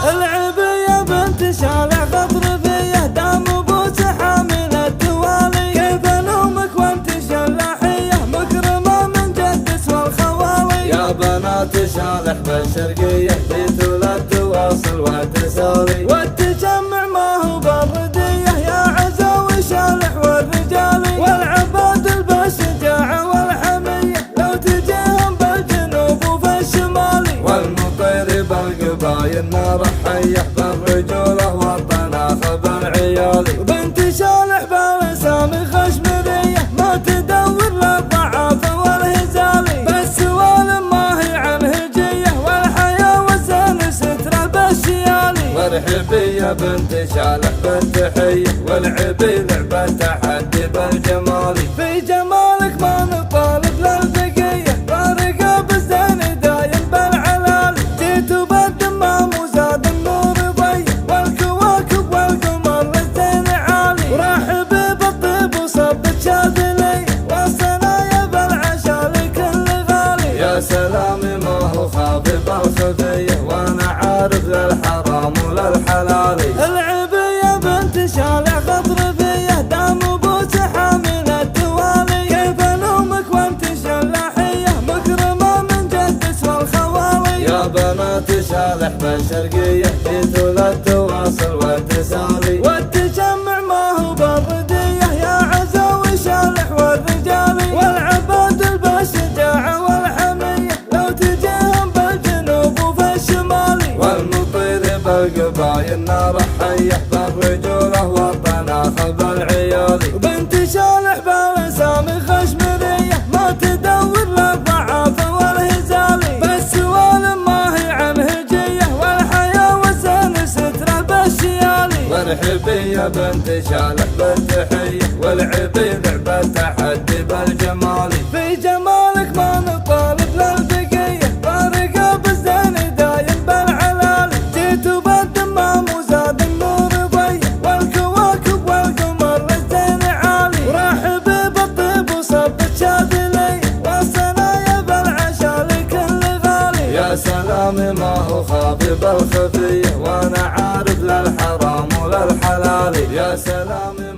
العبي يا بنت شالع خضر فيه دام بوس حامل الدوالي، كيف الومك وانت شلاحيه مكرمه من جدس والخوالي. يا بنات شالح بالشرقيه جيتوا للتواصل والتسالي، والتجمع ما هو بالرديه يا عزاوي شالح والرجالي، والعباد البشجاعه والحميه لو تجيهم بالجنوب وفي الشمالي، والمطير بالقبايل نار حيه بالرجوله والطناخ بالعيالي. بنت شالح بالاسامي خشمريه ما تدور للضعافه والهزالي، بس سوالم ما هي عن هجيه والحياه والزين ستره بالشيالي. وارحبي يا بنت شالح بالتحيه والعبي لعبه تحدي بالجمالي، في جمالك ما نطالب للبقيه فارقه بالزين دايم بالعلالي. جيتوا بالدمام وزاد النور ضي والكواكب والقمر للزين عالي، ورحبي بالطيب وصبت شاذلي والصنايا بالعشاء لكل غالي. يا سلامي ما هو خافي بالخفيه وانا عارف للحرام وللحلالي. العبي يا بنت شالع خضر فيه دام بوس حامل الدوالي، كيف الومك وانت شلاحيه مكرمه من جدس والخوالي. يا بنات شالح بالشرقيه جيتوا للتواصل والتسالي، والتجمع ما هو بالرديه يا عزاوي شالح والرجالي، والعباد البشجاعه والحميه لو تجيهم بالجنوب وفي الشمالي، والمطير بالقبايل نار حيه بالرجوله والطناخ بالعيالي. بنت شالح بالاسامي خشمريه ما تدور للضعافه والهزالي، بس سوالم ما هي عن هجيه والحياه والزين ستره بالشيالي. وارحبي يا بنت شالح بالتحيه والعبي لعبه تحدي بالجمالي، في جمالك ما نطالب للبقيه فارقه بالزين دايم بالعلالي. جيتوا بالدمام وزاد النور ضي والكواكب والقمر للزين عالي، ورحبي بالطيب وصبت شاذلي والصنايا بالعشاء لكل غالي. يا سلامي ما هو خافي بالخفيه وانا عارف للحرام وللحلالي. يا سلامي